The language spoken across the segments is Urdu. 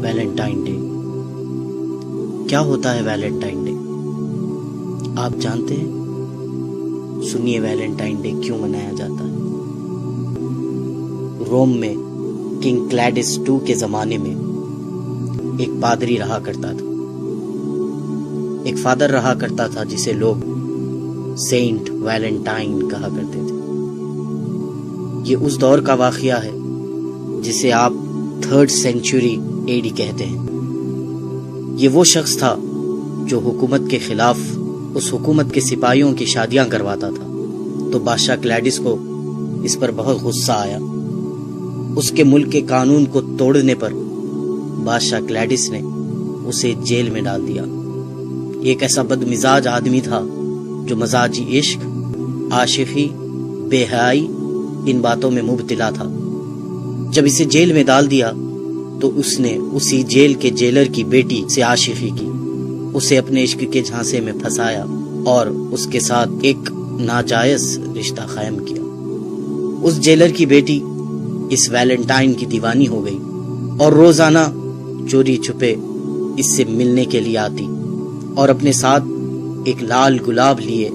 ویلنٹائن ڈے کیا ہوتا ہے؟ ویلنٹائن ڈے آپ جانتے ہیں؟ سنیے ویلنٹائن ڈے کیوں منایا جاتا ہے۔ روم میں کنگ کلیڈس II کے زمانے میں ایک پادری رہا کرتا تھا، ایک فادر رہا کرتا تھا جسے لوگ سینٹ ویلنٹائن کہا کرتے تھے۔ یہ اس دور کا واقعہ ہے جسے آپ 3rd سینچری AD کہتے ہیں۔ یہ وہ شخص تھا جو حکومت کے خلاف اس حکومت کے سپاہیوں کی شادیاں کرواتا تھا، تو بادشاہ کلیڈس کو اس پر بہت غصہ آیا۔ اس کے ملک کے قانون کو توڑنے پر بادشاہ کلیڈس نے اسے جیل میں ڈال دیا۔ یہ ایک ایسا بد مزاج آدمی تھا جو مزاجی عشق، عاشقی، بے حیائی ان باتوں میں مبتلا تھا۔ جب اسے جیل میں ڈال دیا تو اس نے اسی جیل کے جیلر کی بیٹی سے عاشقی کی، اسے اپنے عشق کے جھانسے میں پھنسایا اور اس کے ساتھ ایک ناجائز رشتہ قائم کیا۔ اس جیلر کی بیٹی اس ویلنٹائن کی دیوانی ہو گئی اور روزانہ چوری چھپے اس سے ملنے کے لیے آتی اور اپنے ساتھ ایک لال گلاب لیے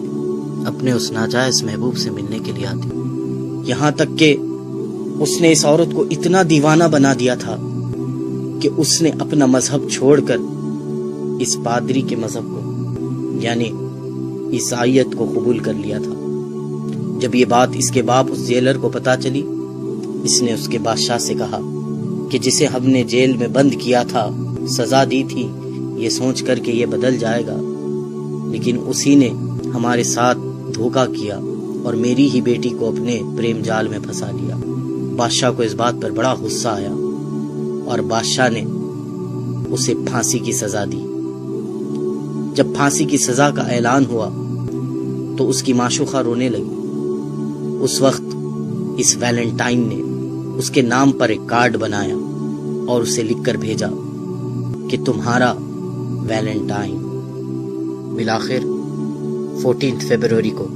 اپنے اس ناجائز محبوب سے ملنے کے لیے آتی۔ یہاں تک کہ اس نے اس عورت کو اتنا دیوانہ بنا دیا تھا کہ اس نے اپنا مذہب چھوڑ کر اس پادری کے مذہب کو یعنی عیسائیت کو قبول کر لیا تھا۔ جب یہ بات اس کے باپ اس جیلر کو پتہ چلی، اس نے اس کے بادشاہ سے کہا کہ جسے ہم نے جیل میں بند کیا تھا، سزا دی تھی، یہ سوچ کر کہ یہ بدل جائے گا، لیکن اسی نے ہمارے ساتھ دھوکہ کیا اور میری ہی بیٹی کو اپنے پریم جال میں پھنسا لیا۔ بادشاہ کو اس بات پر بڑا غصہ آیا اور بادشاہ نے اسے پھانسی کی سزا دی۔ جب پھانسی کی سزا کا اعلان ہوا تو اس کی معشوقہ رونے لگی۔ اس وقت اس ویلنٹائن نے اس کے نام پر ایک کارڈ بنایا اور اسے لکھ کر بھیجا کہ تمہارا ویلنٹائن۔ بالآخر 14 فروری کو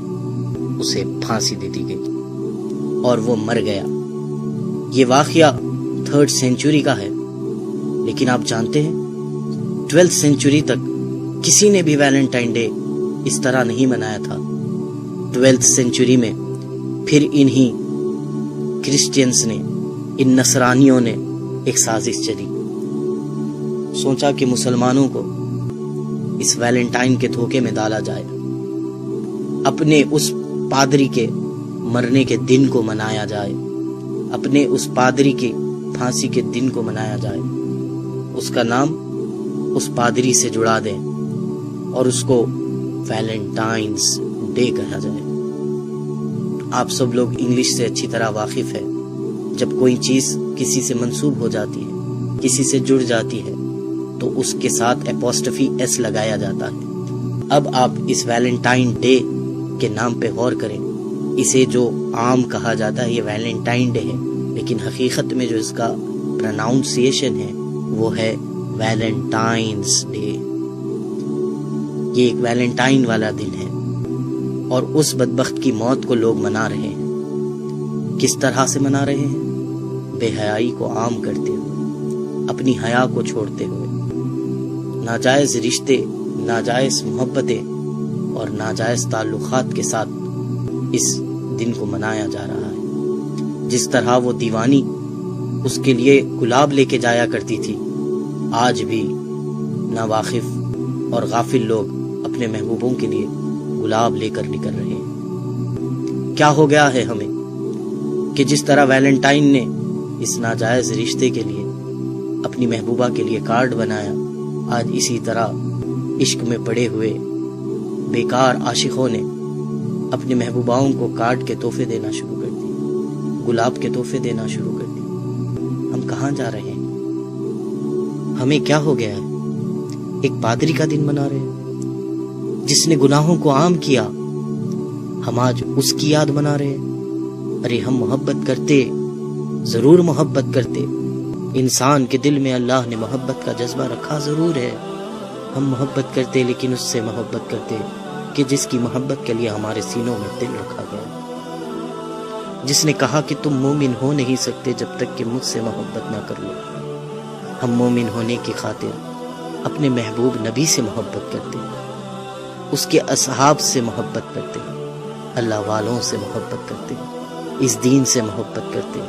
اسے پھانسی دے دی گئی اور وہ مر گیا۔ یہ واقعہ 3rd سینچری کا ہے، لیکن آپ جانتے ہیں 12th سینچری تک کسی نے بھی ویلنٹائن ڈے اس طرح نہیں منایا تھا۔ 12th سینچری میں پھر انہی کرسچینز نے، ان نصرانیوں نے ایک سازش چلی، سوچا کہ مسلمانوں کو اس ویلنٹائن کے دھوکے میں ڈالا جائے، اپنے اس پادری کے مرنے کے دن کو منایا جائے، اپنے اس پادری کے پھانسی کے دن کو منایا جائے، اس کا نام اس پادری سے جڑا دیں اور اس کو ویلنٹائنز ڈے کہا جائے۔ آپ سب لوگ انگلش سے اچھی طرح واقف ہے، جب کوئی چیز کسی سے منسوب ہو جاتی ہے، کسی سے جڑ جاتی ہے، تو اس کے ساتھ اپوسٹفی ایس لگایا جاتا ہے۔ اب آپ اس ویلنٹائن ڈے کے نام پہ غور کریں۔ اسے جو عام کہا جاتا ہے یہ ویلنٹائن ڈے ہے، لیکن حقیقت میں جو اس کا پروناؤنسیشن ہے وہ ہے ویلنٹائنز ڈے۔ یہ ایک ویلنٹائن والا دن ہے اور اس بدبخت کی موت کو لوگ منا رہے ہیں۔ کس طرح سے منا رہے ہیں؟ بے حیائی کو عام کرتے ہوئے، اپنی حیا کو چھوڑتے ہوئے، ناجائز رشتے، ناجائز محبتیں اور ناجائز تعلقات کے ساتھ اس دن کو منایا جا رہا ہے۔ جس طرح وہ دیوانی اس کے لیے گلاب لے کے جایا کرتی تھی، آج بھی ناواقف اور غافل لوگ اپنے محبوبوں کے لیے گلاب لے کر نکل رہے ہیں۔ کیا ہو گیا ہے ہمیں کہ جس طرح ویلنٹائن نے اس ناجائز رشتے کے لیے اپنی محبوبہ کے لیے کارڈ بنایا، آج اسی طرح عشق میں پڑے ہوئے بیکار عاشقوں نے اپنی محبوباؤں کو کارڈ کے تحفے دینا شروع کر دیے، گلاب کے تحفے دینا شروع کر دیے۔ ہم کہاں جا رہے ہیں؟ ہمیں کیا ہو گیا ہے؟ ایک پادری کا دن منا رہے ہیں جس نے گناہوں کو عام کیا، ہم آج اس کی یاد منا رہے ہیں۔ ارے ہم محبت کرتے، ضرور محبت کرتے، انسان کے دل میں اللہ نے محبت کا جذبہ رکھا ضرور ہے، ہم محبت کرتے لیکن اس سے محبت کرتے کہ جس کی محبت کے لیے ہمارے سینوں میں دل رکھا گیا، جس نے کہا کہ تم مومن ہو نہیں سکتے جب تک کہ مجھ سے محبت نہ کر لو۔ ہم مومن ہونے کی خاطر اپنے محبوب نبی سے محبت کرتے، اس کے اصحاب سے محبت کرتے، اللہ والوں سے محبت کرتے، اس دین سے محبت کرتے،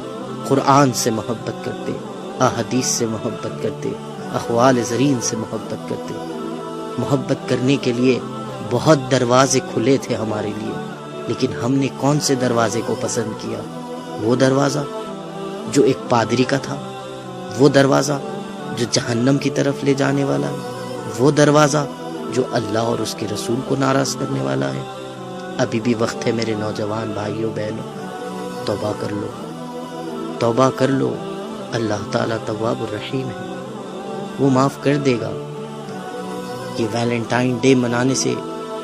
قرآن سے محبت کرتے، احادیث سے محبت کرتے، اقوال زرین سے محبت کرتے۔ محبت کرنے کے لیے بہت دروازے کھلے تھے ہمارے لیے، لیکن ہم نے کون سے دروازے کو پسند کیا؟ وہ دروازہ جو ایک پادری کا تھا، وہ دروازہ جو جہنم کی طرف لے جانے والا ہے، وہ دروازہ جو اللہ اور اس کے رسول کو ناراض کرنے والا ہے۔ ابھی بھی وقت ہے میرے نوجوان بھائیوں بہنوں، توبہ کر لو، توبہ کر لو۔ اللہ تعالیٰ تواب الرحیم ہے، وہ معاف کر دے گا۔ یہ ویلنٹائن ڈے منانے سے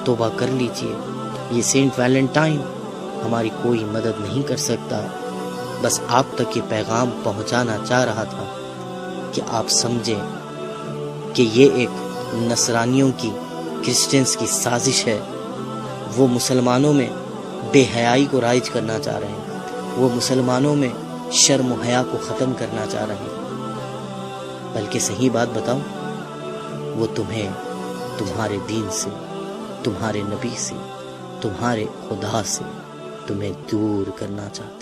توبہ کر لیجئے۔ یہ سینٹ ویلنٹائن ہماری کوئی مدد نہیں کر سکتا، بس آپ تک یہ پیغام پہنچانا چاہ رہا تھا کہ آپ سمجھیں کہ یہ ایک نصرانیوں کی، کرسچنز کی سازش ہے۔ وہ مسلمانوں میں بے حیائی کو رائج کرنا چاہ رہے ہیں، وہ مسلمانوں میں شرم و حیا کو ختم کرنا چاہ رہے ہیں۔ بلکہ صحیح بات بتاؤں، وہ تمہیں تمہارے دین سے، تمہارے نبی سے، تمہارے خدا سے تمہیں دور کرنا چاہتے ہیں۔